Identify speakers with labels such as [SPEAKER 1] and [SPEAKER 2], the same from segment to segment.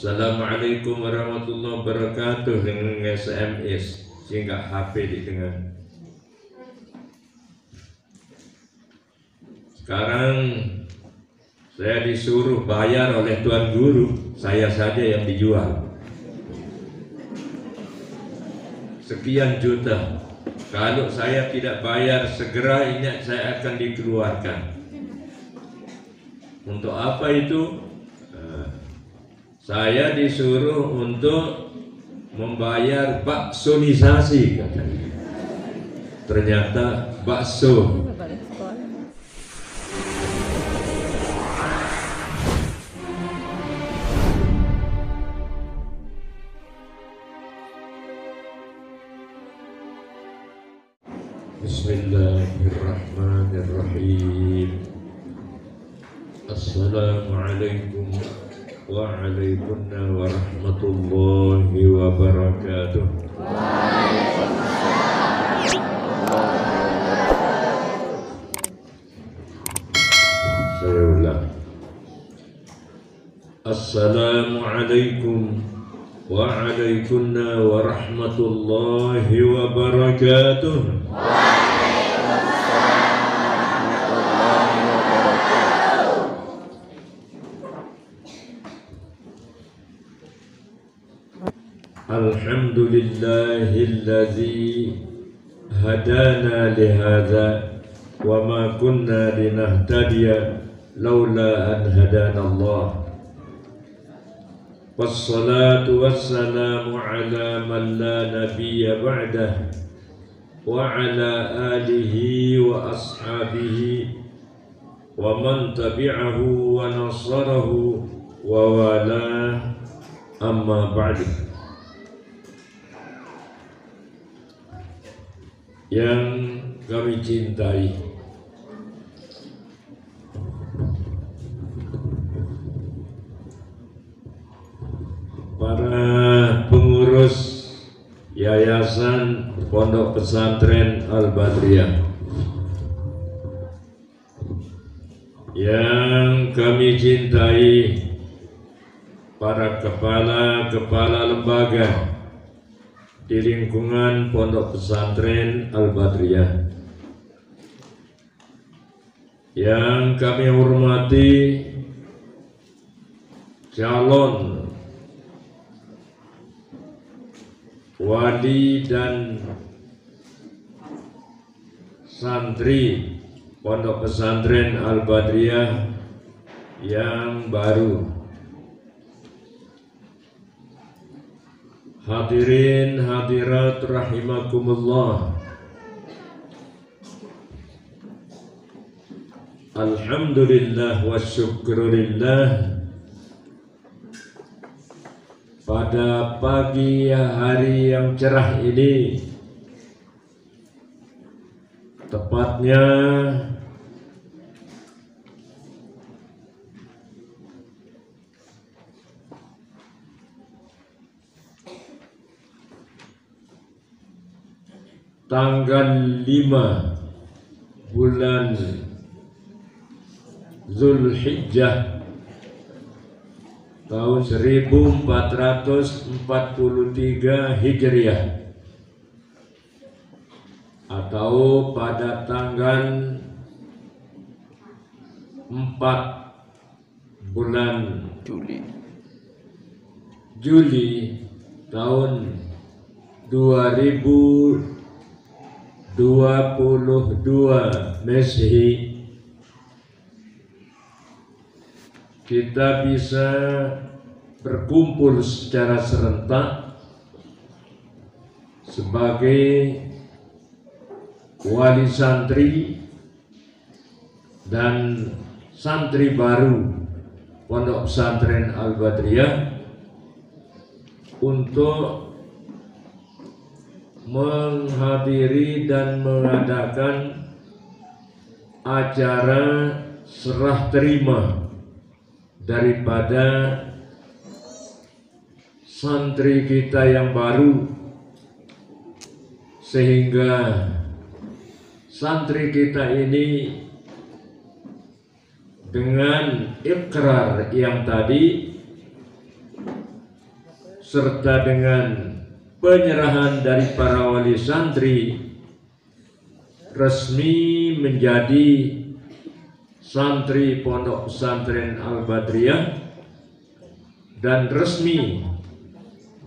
[SPEAKER 1] Assalamualaikum warahmatullahi wabarakatuh dengan SMS sehingga HP didengar. Sekarang saya disuruh bayar oleh Tuan Guru, saya saja yang dijual. Sekian juta. Kalau saya tidak bayar segera ini saya akan dikeluarkan. Untuk apa itu? Saya disuruh untuk membayar baksonisasi katanya. Ternyata bakso. Bismillahirrahmanirrahim. Assalamualaikum waalaikumsalam warahmatullahi wabarakatuh. Saya ulang. Assalamualaikum waalaikumsalam warahmatullahi wabarakatuh. Alhamdulillahilladzi hadana lihadza wa ma kunna linahtadiya laula an hadana Allah. Wassalatu wassalamu ala man la nabiyya ba'dah wa ala alihi wa ashabihi wa man tabi'ahu wa nasarahu wa wala, amma ba'du. Yang kami cintai, para pengurus Yayasan Pondok Pesantren Al-Badriyah, yang kami cintai, para kepala-kepala lembaga di lingkungan Pondok Pesantren Al-Badriyah, yang kami hormati calon wali dan santri Pondok Pesantren Al-Badriyah yang baru. Hadirin hadirat rahimakumullah. Alhamdulillah wa syukrulillah. Pada pagi hari yang cerah ini, tepatnya tanggal 5 bulan Zulhijjah tahun 1443 Hijriah, atau pada tanggal 4 bulan Juli tahun 2022 Masehi, kita bisa berkumpul secara serentak sebagai wali santri dan santri baru Pondok Pesantren Al-Badriyah untuk menghadiri dan mengadakan acara serah terima daripada santri kita yang baru, sehingga santri kita ini dengan ikrar yang tadi serta dengan penyerahan dari para wali santri resmi menjadi santri Pondok Pesantren Al-Badriyah dan resmi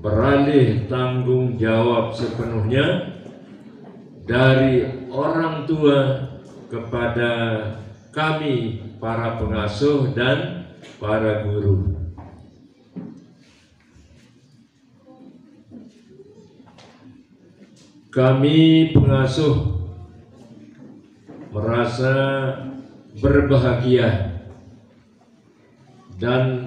[SPEAKER 1] beralih tanggung jawab sepenuhnya dari orang tua kepada kami para pengasuh dan para guru. Kami pengasuh merasa berbahagia dan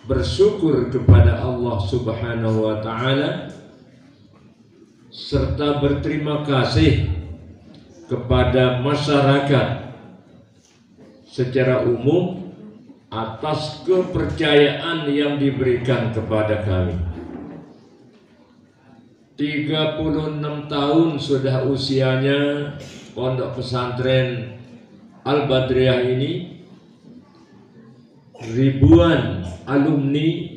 [SPEAKER 1] bersyukur kepada Allah Subhanahu wa Ta'ala serta berterima kasih kepada masyarakat secara umum atas kepercayaan yang diberikan kepada kami. 36 tahun sudah usianya Pondok Pesantren Al-Badriyah ini. Ribuan alumni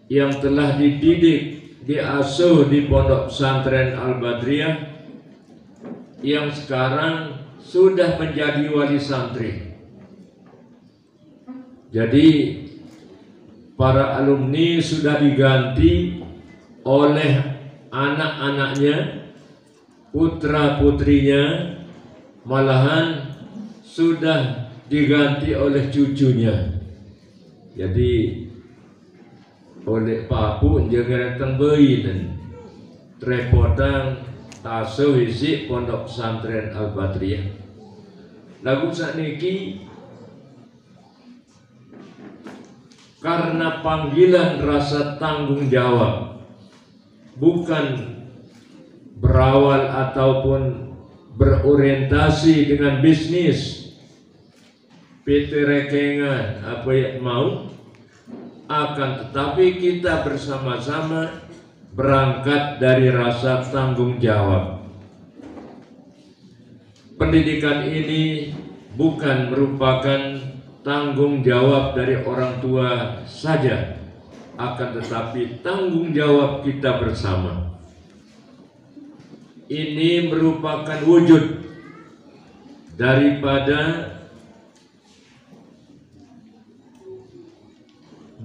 [SPEAKER 1] yang telah dididik, diasuh di Pondok Pesantren Al-Badriyah yang sekarang sudah menjadi wali santri. Jadi para alumni sudah diganti oleh anak-anaknya, putra-putrinya, malahan sudah diganti oleh cucunya. Jadi oleh papu jangan tembeuin trepotang tasuh isi Pondok Pesantren Al-Badriyah. Lagu sakniki karena panggilan rasa tanggung jawab, bukan berawal ataupun berorientasi dengan bisnis PT rekengan apa yang mau, akan tetapi kita bersama-sama berangkat dari rasa tanggung jawab. Pendidikan ini bukan merupakan tanggung jawab dari orang tua saja, akan tetapi tanggung jawab kita bersama. Ini merupakan wujud daripada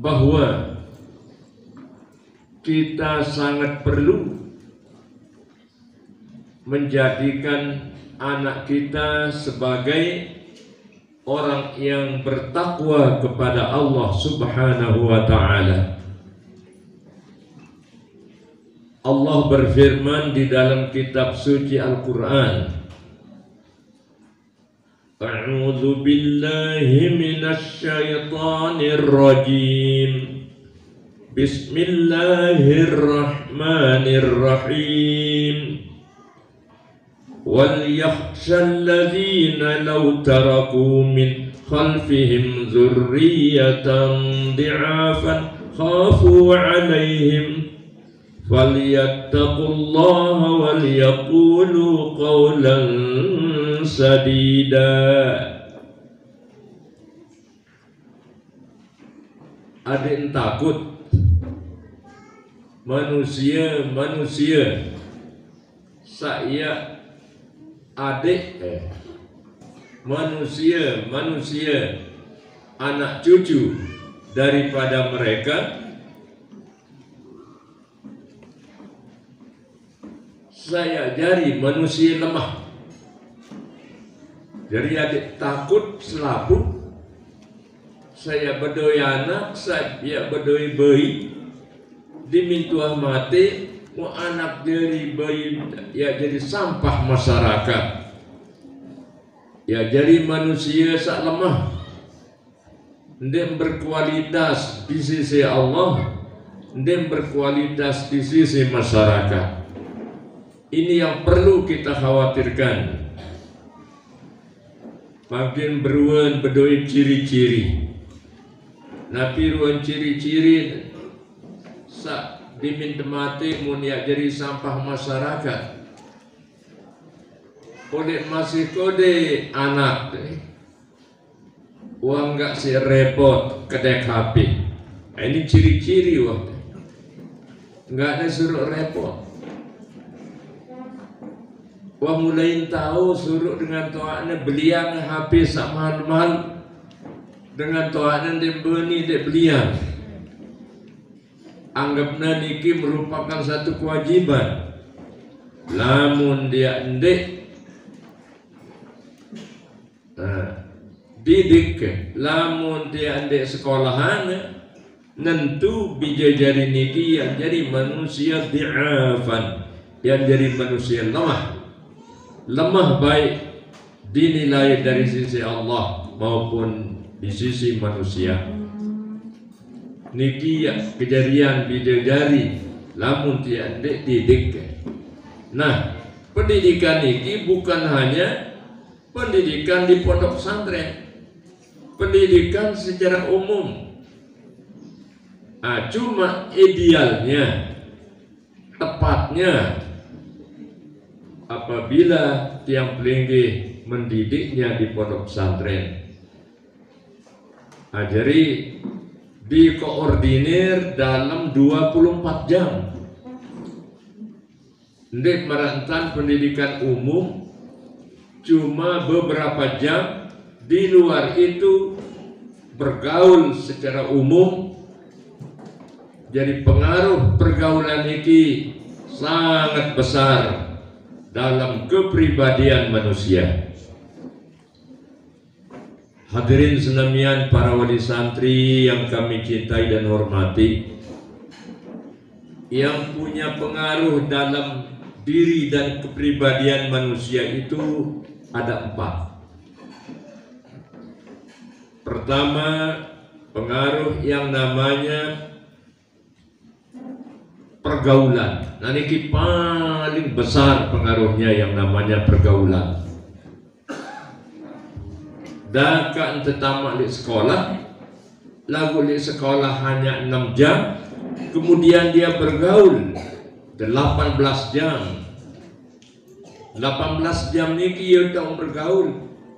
[SPEAKER 1] bahwa kita sangat perlu menjadikan anak kita sebagai orang yang bertakwa kepada Allah Subhanahu wa Ta'ala. Allah berfirman di dalam kitab suci Al-Quran, A'udzu billahi minasy syaithanir rajim. Bismillahirrahmanirrahim. Wal yakhshal ladzina law taraku min khalfihim dzurriyyatan dhi'afan khafu 'alaihim falyattaqullaha wal yaqulu qawlan sadida. Ada yang takut manusia saya adik manusia anak cucu daripada mereka, saya jadi manusia lemah. Jadi adik takut selapu saya berdoi anak, saya berdoi bayi dimintuah mati, mau anak dari bayi ya jadi sampah masyarakat, ya jadi manusia sak lemah, ndem berkualitas di sisi Allah, ndem berkualitas di sisi masyarakat. Ini yang perlu kita khawatirkan. Makin beruan berdoi ciri-ciri, napi ruan ciri-ciri sak diminta mati munia jadi sampah masyarakat. Kode masih kode anak uang gak si repot kedek HP. Ini ciri-ciri waktu nggak ada suruh repot. Wah mulai tahu suruh dengan toaknya beliang HP sak mahal-mahal dengan toaknya dia beni dia beliang. Anggapnya niki merupakan satu kewajiban. Lamun dia endek didik, lamun dia endek sekolahan nentu bijajari niki yang jadi manusia di'afan, yang jadi manusia lemah baik dinilai dari sisi Allah maupun di sisi manusia. Niki kejadian bidadari lamun tiada didik. Nah, pendidikan niki bukan hanya pendidikan di pondok pesantren, pendidikan secara umum. Cuma idealnya, tepatnya apabila tiang pelinggih mendidiknya di pondok pesantren, jadi dikoordinir dalam 24 jam. Ndek merantan pendidikan umum cuma beberapa jam, di luar itu bergaul secara umum. Jadi pengaruh pergaulan ini sangat besar dalam kepribadian manusia. Hadirin senamian para wali santri yang kami cintai dan hormati, yang punya pengaruh dalam diri dan kepribadian manusia itu ada 4. Pertama, pengaruh yang namanya pergaulan. Nah ini paling besar pengaruhnya yang namanya pergaulan. Dan kan tetamak di sekolah, lagu di sekolah hanya 6 jam, kemudian dia bergaul 18 jam. 18 jam niki dia tahu bergaul,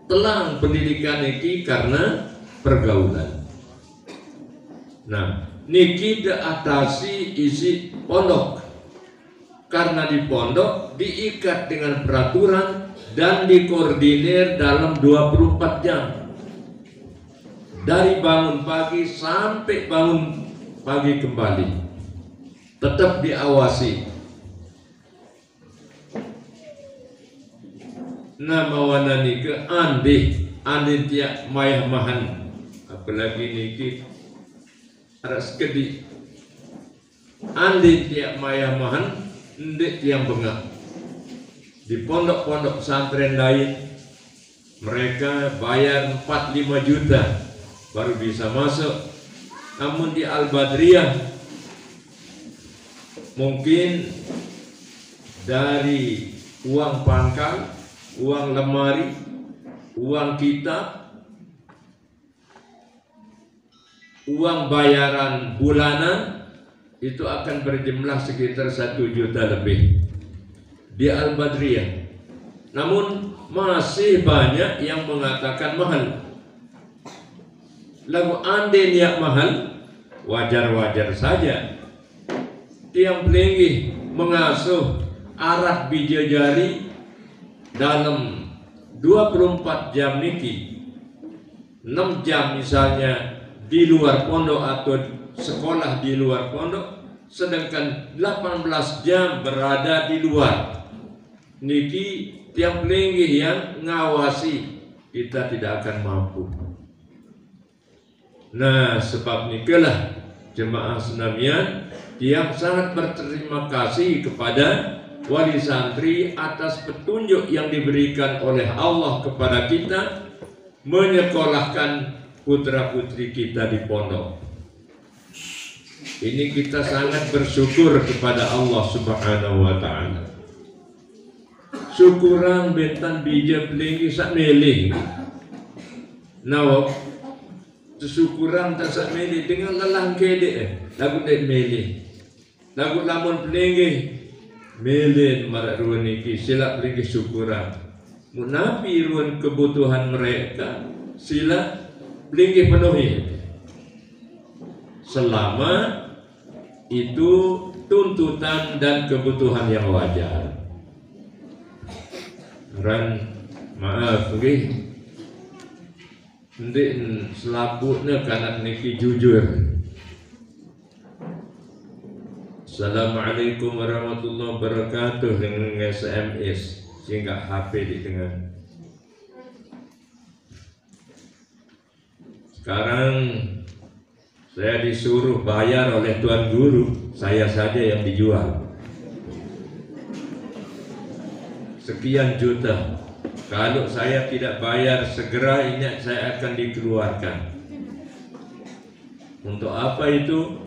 [SPEAKER 1] telang pendidikan niki karena pergaulan. Nah, niki diatasi isi pondok, karena di pondok diikat dengan peraturan dan dikoordinir dalam 24 jam, dari bangun pagi sampai bangun pagi kembali, tetap diawasi. Nama wana niki andi tiak mayah mahan, apalagi niki aras kedi andi tiak mayah mahan ndek tiang bengak. Di pondok-pondok pesantren lain mereka bayar 4-5 juta baru bisa masuk. Namun di Al-Badriyah mungkin dari uang pangkal, uang lemari, uang kitab, uang bayaran bulanan itu akan berjumlah sekitar 1 juta lebih di Al-Badriyah. Namun masih banyak yang mengatakan mahal. Lagu andai niat mahal, wajar-wajar saja. Tiang pelinggih mengasuh arak bijajari dalam 24 jam niki, 6 jam misalnya di luar pondok atau sekolah di luar pondok, sedangkan 18 jam berada di luar. Niki tiang pelinggih yang ngawasi kita tidak akan mampu. Nah, sebab nikalah jemaah senamian tiang sangat berterima kasih kepada wali santri atas petunjuk yang diberikan oleh Allah kepada kita menyekolahkan putra putri kita di pondok. Ini kita sangat bersyukur kepada Allah Subhanahu wa ta'ala. Syukuran bentan bija pelingi sak melih. Nawak syukuran tak sak melih dengan lelang kede lagu dek melih. Lagu lamun pelingi melih marak ruan iki sila pelingi syukuran. Munapi ruan kebutuhan mereka sila pelingi penuhi. Selama itu tuntutan dan kebutuhan yang wajar. Ran maaf nggih, ndik selaputna kanak niki jujur. Assalamualaikum warahmatullahi wabarakatuh dengan SMS sehingga HP di tengah. Sekarang saya disuruh bayar oleh Tuan Guru, saya saja yang dijual. Sekian juta. Kalau saya tidak bayar segera ini saya akan dikeluarkan. Untuk apa itu?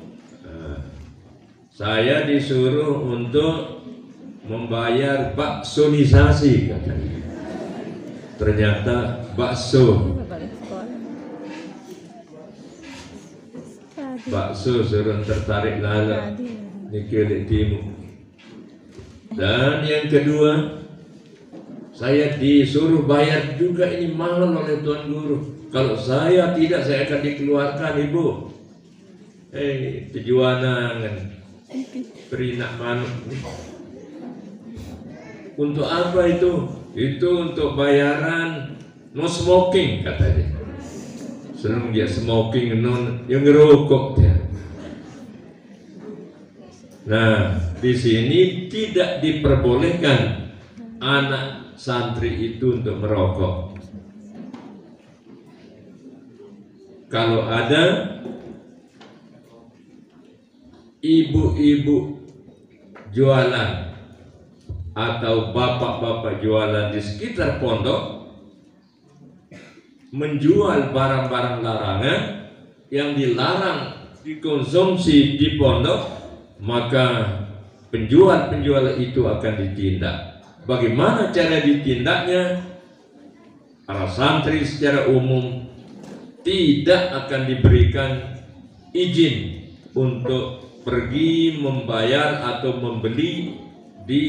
[SPEAKER 1] Saya disuruh untuk membayar baksonisasi katanya. Ternyata bakso suruh tertarik lala nikil timu. Dan yang kedua, saya disuruh bayar juga ini mahal oleh Tuan Guru. Kalau saya tidak, saya akan dikeluarkan, Ibu. Tujuanan perinak manuk. Untuk apa itu? Itu untuk bayaran no smoking katanya. Senang dia smoking non yang ngerokok dia. Nah, di sini tidak diperbolehkan anak santri itu untuk merokok. Kalau ada ibu-ibu jualan atau bapak-bapak jualan di sekitar pondok menjual barang-barang larangan yang dilarang dikonsumsi di pondok, maka penjual-penjual itu akan ditindak. Bagaimana cara ditindaknya? Para santri secara umum tidak akan diberikan izin untuk pergi membayar atau membeli di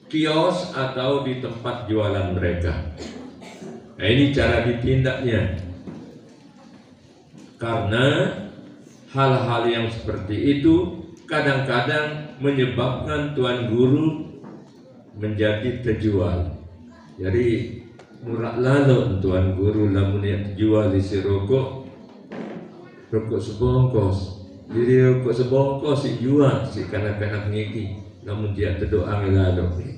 [SPEAKER 1] kios atau di tempat jualan mereka. Nah, ini cara ditindaknya. Karena hal-hal yang seperti itu kadang-kadang menyebabkan Tuan Guru menjadi terjual. Jadi murah lalu Tuan Guru lamun yang terjual isi rokok sebongkos. Jadi rokok sebongkos si jual si kanak-kanak ngiki, namun dia terdoa lalu.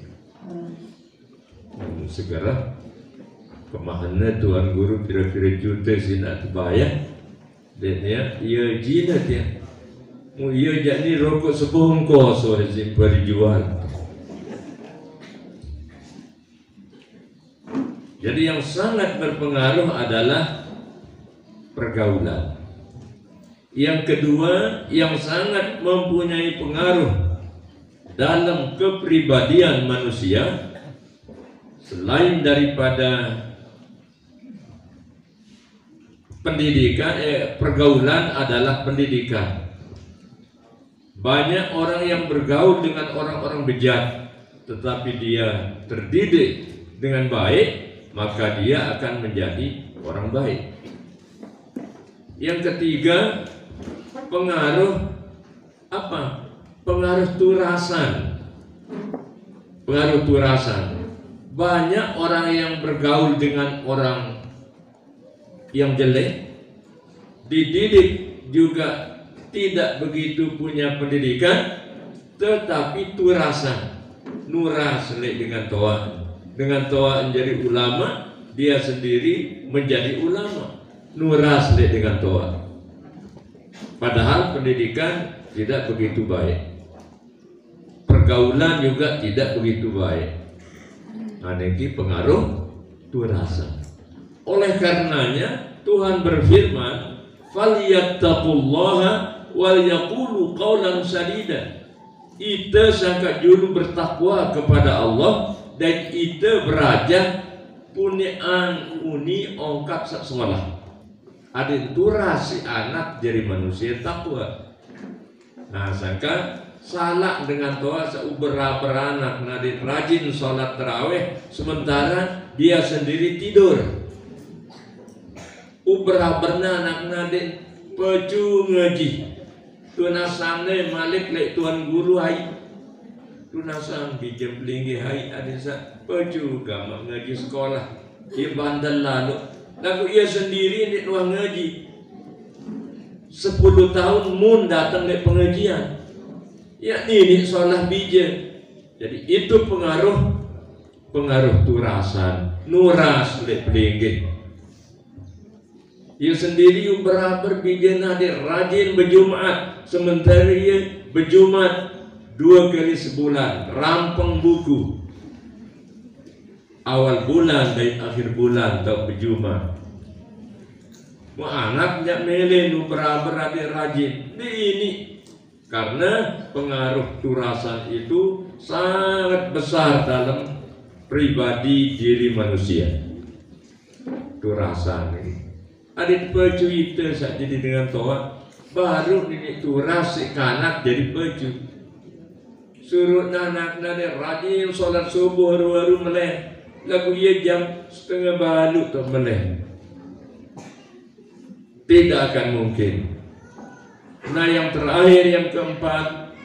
[SPEAKER 1] Segera kemana Tuan Guru kira-kira juta sih nak terbayar. Dan ya, ia jinak ya. Ia jadi rokok sebongkos oleh simpan dijual. Jadi yang sangat berpengaruh adalah pergaulan. Yang kedua, yang sangat mempunyai pengaruh dalam kepribadian manusia selain daripada pendidikan, pergaulan adalah pendidikan. Banyak orang yang bergaul dengan orang-orang bejat, tetapi dia terdidik dengan baik, maka dia akan menjadi orang baik. Yang ketiga, pengaruh apa? Pengaruh turasan. Pengaruh turasan. Banyak orang yang bergaul dengan orang yang jelek, dididik juga tidak begitu punya pendidikan, tetapi turasan, nuras dengan toa. Dengan toa menjadi ulama, dia sendiri menjadi ulama. Nuras dengan toa. Padahal pendidikan tidak begitu baik. Pergaulan juga tidak begitu baik. Nah, ini pengaruh turasan. Oleh karenanya Tuhan berfirman, "Falyattaqullaha wal yaqulu qawlan sadida." Kita sangka julu bertakwa kepada Allah dan kita beraja punian uni ongkap sak sekolah. Ada turas si anak jadi manusia takwa. Nah, sangka salah dengan toa beranak nadin rajin sholat tarawih sementara dia sendiri tidur. Ubra berna anak nadin peju ngaji tunasane malik lek tuan guru hai tunasan bijem pelinggi hai adisa baju gama ngaji sekolah ia bandel lalu lalu ia sendiri di ruang ngaji 10 tahun mun datang ke pengajian ya ini solah bije. Jadi itu pengaruh turasan nuras lek pelinggi ia sendiri beraber bije nadir rajin berjumat sementara ia berjumat 2 kali sebulan rampung buku awal bulan dan akhir bulan atau berjumat. Mau anaknya mele nu beraber rajin ini karena pengaruh turasan itu sangat besar dalam pribadi diri manusia. Turasan ini adik pecuita saat jadi dengan toa baru ini turas si kanak jadi pecu suruh anak rajin sholat subuh baru meleh lagu ia jam setengah balu tu meleh tidak akan mungkin. Nah yang terakhir yang keempat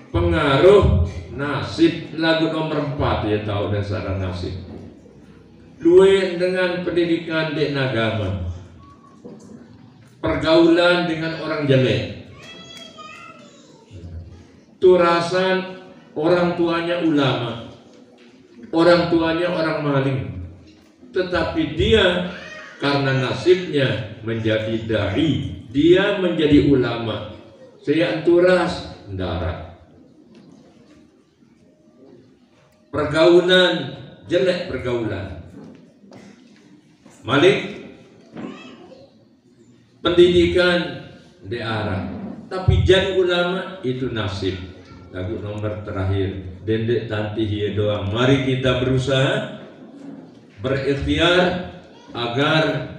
[SPEAKER 1] pengaruh nasib lagu nomor 4 ya tahu dasar nasib luwe dengan pendidikan di agama pergaulan dengan orang jelek turasan orang tuanya ulama orang tuanya orang maling tetapi dia karena nasibnya menjadi dai dia menjadi ulama saya turas darat pergaulan jelek pergaulan malik pendidikan di arah tapi jadi ulama itu nasib. Lagu nomor terakhir dendek tanti hia doang mari kita berusaha berikhtiar agar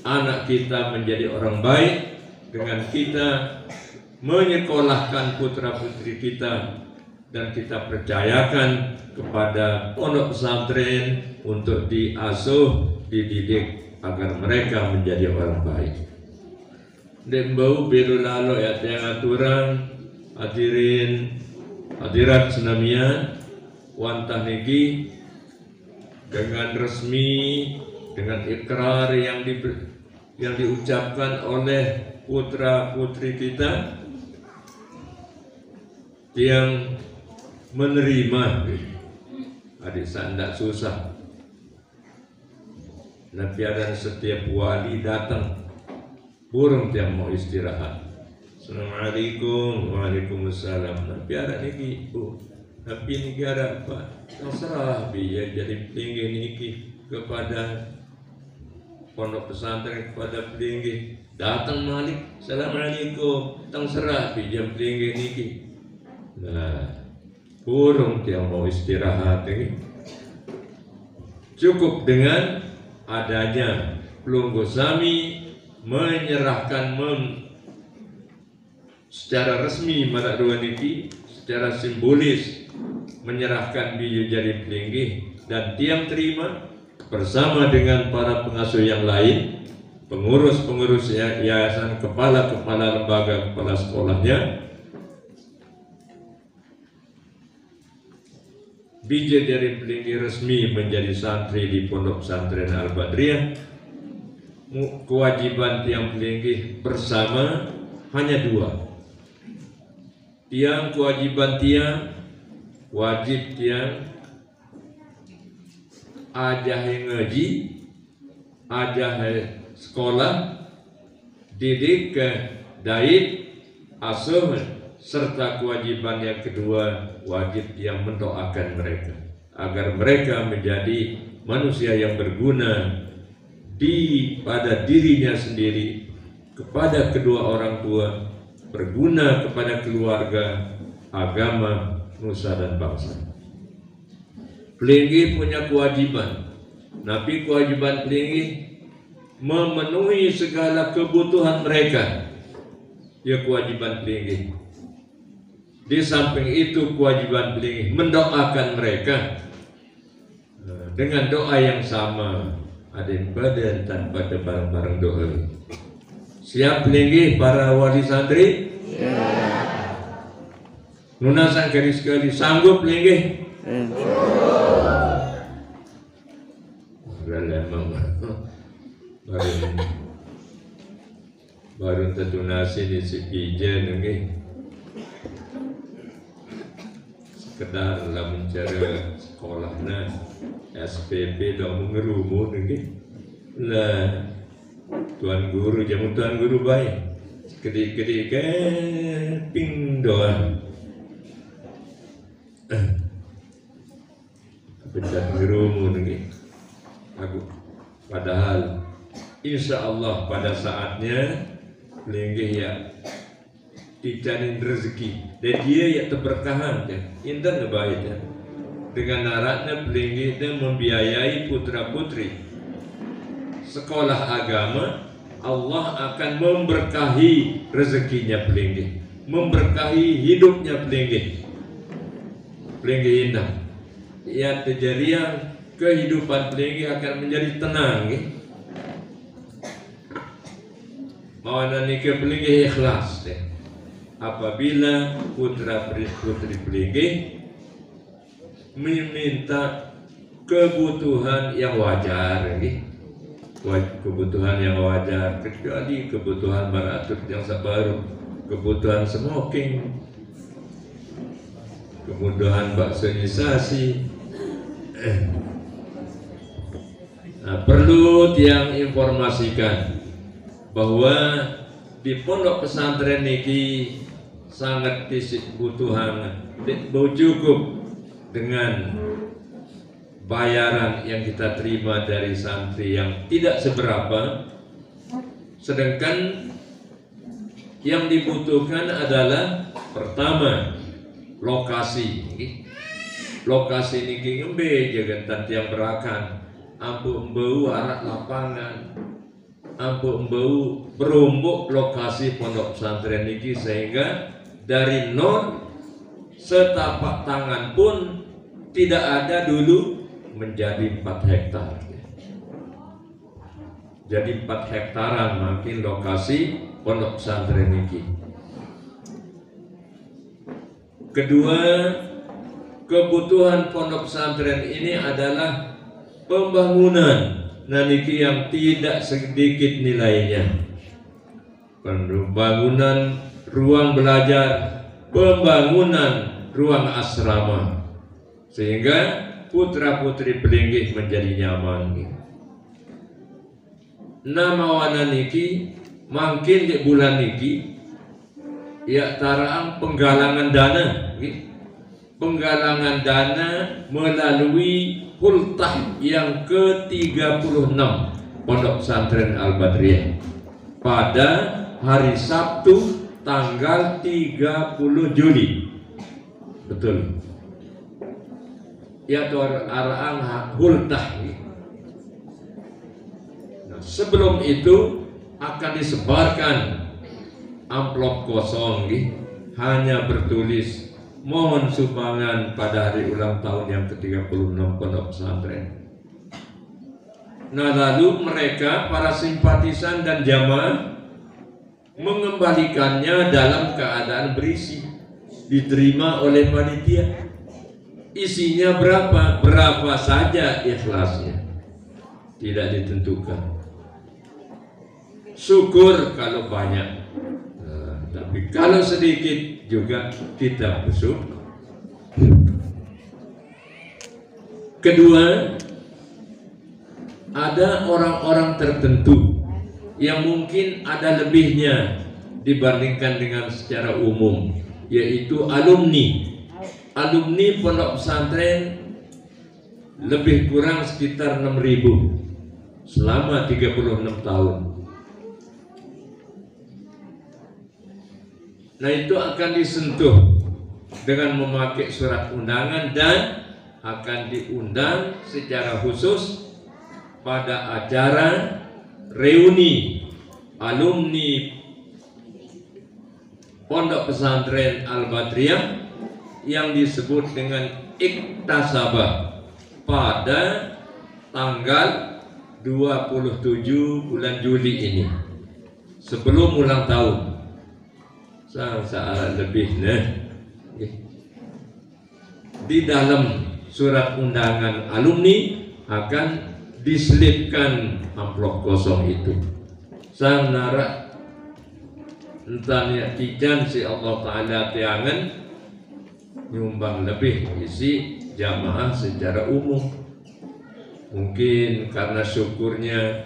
[SPEAKER 1] anak kita menjadi orang baik dengan kita menyekolahkan putra putri kita dan kita percayakan kepada pondok pesantren untuk diasuh, dididik agar mereka menjadi orang baik. Dembau biru lalu ya yang aturan hadirat senamian wantah niki dengan resmi dengan ikrar yang diucapkan oleh putra putri kita yang menerima adik sandak susah Nabi dan setiap wali datang burung tiang mau istirahat. Assalamualaikum, waalaikumsalam. Nabi ada niki, Nabi niki ada apa? Terserah biar jadi tinggi niki kepada pondok pesantren kepada tinggi. Datang malik, assalamualaikum. Terserah biar tinggi niki. Nah, burung tiang mau istirahat ini. Cukup dengan adanya Plunggo Sami menyerahkan secara resmi marak dua niki secara simbolis menyerahkan biyu jadi pelinggi dan tiang terima bersama dengan para pengasuh yang lain, pengurus-pengurus yayasan, kepala-kepala lembaga, kepala sekolahnya. Bija dari pelinggi resmi menjadi santri di Pondok Pesantren Al-Badriyah. Kewajiban tiang pelinggi bersama hanya 2. Kewajiban tiang wajib tiang ajah ngaji, ajah sekolah, didik ke daid, asuh, serta kewajiban yang kedua wajib yang mendoakan mereka agar mereka menjadi manusia yang berguna pada dirinya sendiri, kepada kedua orang tua, berguna kepada keluarga, agama, nusa dan bangsa. Pelinggi punya kewajiban. Nabi kewajiban pelinggi memenuhi segala kebutuhan mereka. Ya kewajiban pelinggi. Di samping itu kewajiban pelinggi mendoakan mereka dengan doa yang sama. Ada badan tanpa ada barang-barang doa. Siap pelinggi para wali santri? Lunasan sekali sanggup lagi. baru tentu nasi di sekijen lagi. Sekedar lah mencari sekolahnya SPP dah mengerumun lagi. Lah tuan guru jamu tuan guru baik. Kedik-kedik ping doang. Bencana ngerumun lagi. Aku padahal insya Allah pada saatnya linggih ya dijanin rezeki dan dia ya terberkahan ya indah ngebaik ya dengan naratnya linggih dan membiayai putra putri sekolah agama. Allah akan memberkahi rezekinya linggih, memberkahi hidupnya linggih indah ya kejadian kehidupan linggih akan menjadi tenang ya. Mawana nikah pelinggih ikhlas deh. Apabila putra putri pelinggih meminta kebutuhan yang wajar, kebutuhan yang wajar, kecuali kebutuhan baratur yang sabaru, kebutuhan smoking, kebutuhan baksonisasi. Nah, perlu yang informasikan bahwa di pondok pesantren niki sangat kebutuhan cukup dengan bayaran yang kita terima dari santri yang tidak seberapa, sedangkan yang dibutuhkan adalah pertama lokasi niki ngembe jagan tiang berakan ampu embau arak lapangan ampu embau berumbuk lokasi pondok pesantren niki sehingga dari nol setapak tangan pun tidak ada dulu menjadi 4 hektar. Jadi 4 hektaran makin lokasi pondok pesantren niki. Kedua, kebutuhan pondok pesantren ini adalah pembangunan naniki yang tidak sedikit nilainya. Pembangunan ruang belajar, pembangunan ruang asrama, sehingga putra putri pelinggih menjadi nyaman. Nama wana niki makin di bulan niki ya tarang penggalangan dana, penggalangan dana melalui hultah yang ke-36 Pondok Pesantren Al-Badriyah pada hari Sabtu tanggal 30 Juli. Betul. Ya arang hultah. Nah, sebelum itu akan disebarkan amplop kosong hanya bertulis mohon sumbangan pada hari ulang tahun yang ke-36 Pondok Pesantren. Nah, lalu mereka para simpatisan dan jamaah mengembalikannya dalam keadaan berisi, diterima oleh panitia. Isinya berapa saja ikhlasnya, tidak ditentukan. Syukur kalau banyak, tapi kalau sedikit juga kita bersyukur. Kedua, ada orang-orang tertentu yang mungkin ada lebihnya dibandingkan dengan secara umum, yaitu alumni pondok pesantren lebih kurang sekitar 6.000 selama 36 tahun. Nah, itu akan disentuh dengan memakai surat undangan dan akan diundang secara khusus pada acara reuni alumni Pondok Pesantren Al-Badriyah yang disebut dengan Iktasabah pada tanggal 27 bulan Juli ini, sebelum ulang tahun. sang saat lebih di dalam surat undangan alumni akan diselipkan amplop kosong itu. Sang narak entahnya tijan si Allah Ta'ala tiangan nyumbang lebih isi jamaah secara umum. Mungkin karena syukurnya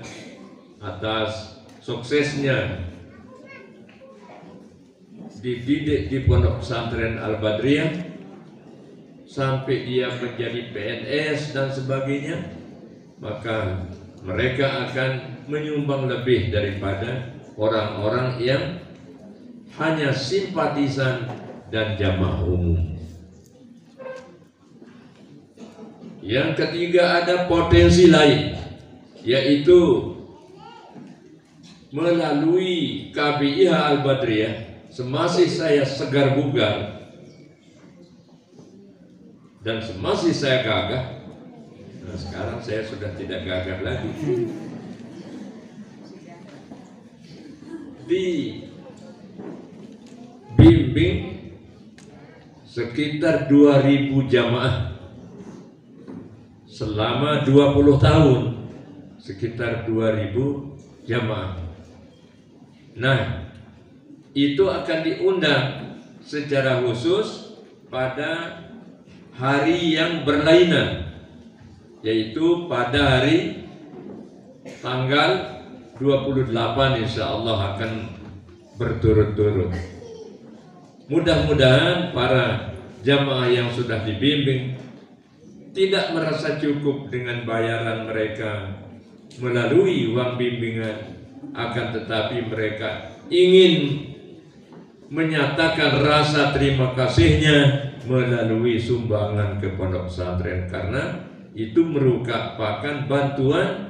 [SPEAKER 1] atas suksesnya dididik di Pondok Pesantren Al-Badriyah sampai dia menjadi PNS dan sebagainya, maka mereka akan menyumbang lebih daripada orang-orang yang hanya simpatisan dan jamaah umum. Yang ketiga, ada potensi lain, yaitu melalui KBIH Al-Badriyah. Semasih saya segar bugar dan semasih saya gagah, nah sekarang saya sudah tidak gagah lagi, dibimbing sekitar 2000 jamaah selama 20 tahun, sekitar 2000 jamaah. Nah, itu akan diundang secara khusus pada hari yang berlainan, yaitu pada hari tanggal 28 insya Allah akan berturut-turut. Mudah-mudahan para jamaah yang sudah dibimbing tidak merasa cukup dengan bayaran mereka melalui uang bimbingan, akan tetapi mereka ingin menyatakan rasa terima kasihnya melalui sumbangan ke pondok pesantren, karena itu merupakan bantuan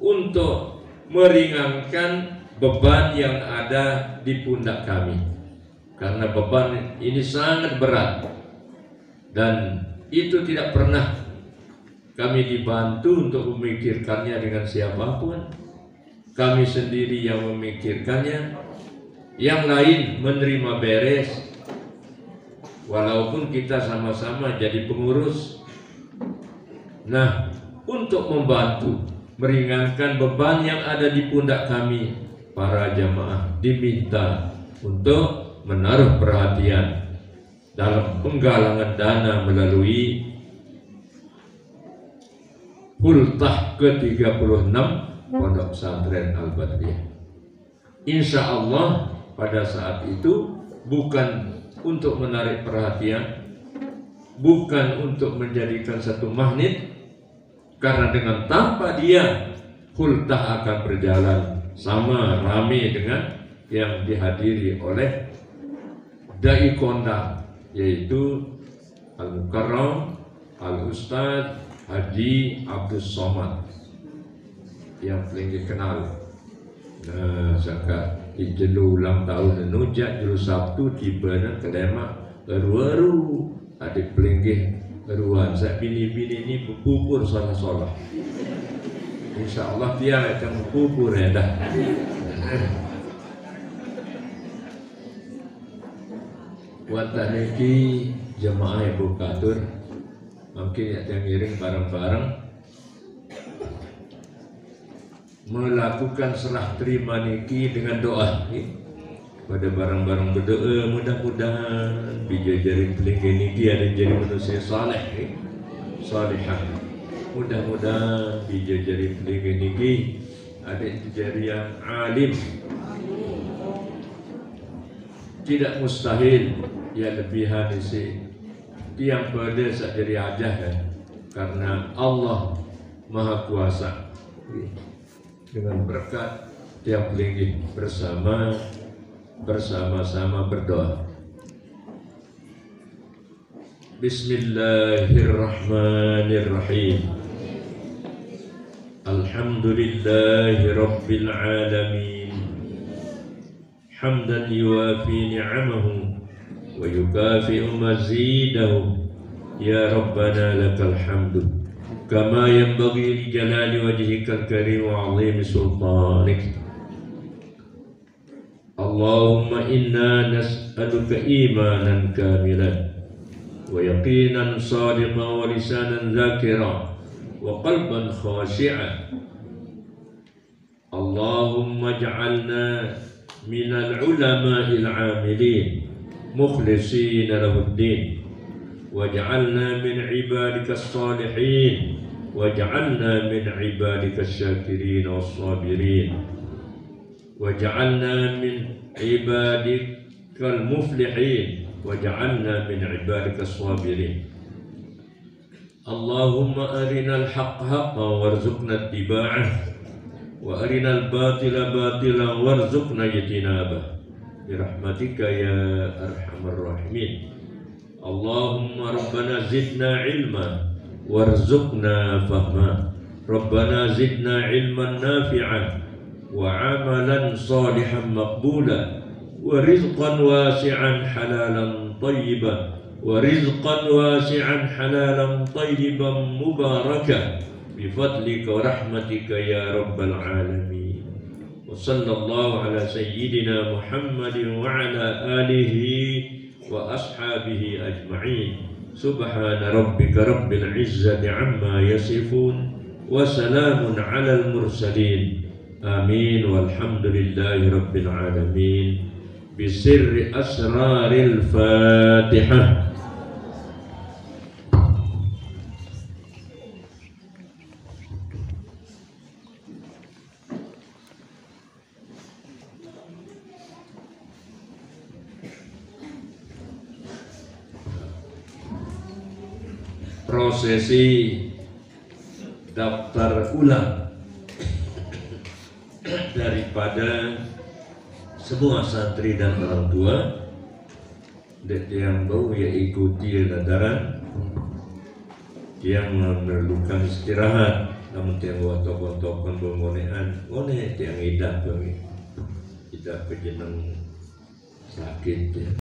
[SPEAKER 1] untuk meringankan beban yang ada di pundak kami, karena beban ini sangat berat dan itu tidak pernah kami dibantu untuk memikirkannya dengan siapapun. Kami sendiri yang memikirkannya, yang lain menerima beres, walaupun kita sama-sama jadi pengurus. Nah, untuk membantu meringankan beban yang ada di pundak kami, para jamaah diminta untuk menaruh perhatian dalam penggalangan dana melalui hultah ke-36 Pondok Pesantren Al-Badriyah. Insya Allah pada saat itu bukan untuk menarik perhatian, bukan untuk menjadikan satu magnet, karena dengan tanpa dia hultah akan berjalan sama rame dengan yang dihadiri oleh dai kondang, yaitu Al-Mukarram Al-Ustadz Haji Abdul Somad yang paling dikenal. Nah, saka ijelu ulang tahun nujak jelu Sabtu tiba na kelema baru adik pelinggih beruan saya bini-bini ini berpupur salah-salah. Insya Allah dia akan berpupur ya dah. Wata niki jemaah ibu katur mungkin yang ngiring bareng-bareng melakukan serah terima niki dengan doa pada barang-barang berdoa, mudah-mudahan bijajari pelinggih niki ada jadi manusia saleh salihah. Mudah-mudahan bijajari pelinggih niki ada jadi yang alim. Tidak mustahil ya lebihan isi tiang pada sak jadi aja kan, karena Allah Maha Kuasa. Dengan berkat tiap pelinggih bersama-sama berdoa. Bismillahirrahmanirrahim. Alhamdulillahi Rabbil Alamin. Hamdan yuwafi ni'amahu wa yukafi'u mazidahu. Ya Rabbana lakal hamdu kama yanbaghi li jalali wajhikal karim wa 'azimi sultanik. Allahumma inna nas'aluka imanan kamilan wa yaqinan sadiqan wa lisanan zakira wa qalban khashi'an. Allahumma ij'alna minal ulama'il 'amilin mukhlisina lahuddin waj'alna min ibadikas salihin waj'alna min ibadikas syakirin was-sabirin waj'alna min ibadikal muflihin waj'alna min ibadikas sabirin. Allahumma arinal haqqa haqqan warzuqna ittiba'ah wa arinal batila batilan warzuqna ijtinabah birahmatika ya arhamar rahimin. Allahumma rabbana zidna ilma warzuqna fahma. Rabbana zidna ilman nafi'an wa amalan salihan maqbula wa rizqan wasi'an halalan tayyiban wa rizqan wasi'an halalan tayyiban mubarakah bifadlika wa rahmatika ya rabbal alamin. Wa sallallahu ala sayyidina Muhammadin wa ala alihi wa ashabihi ajma'in. Subhana rabbika rabbil izzati amma yasifun wa salamun ala al-mursalin. Amin walhamdulillahi rabbil alamin. Bisirri asraril Fatihah. Prosesi daftar ulang daripada semua santri dan orang tua yang mau ya ikuti ladaran, yang memerlukan istirahat, namun yang watok-watokan bangunan, yang hidup kita kejenang sakit ya.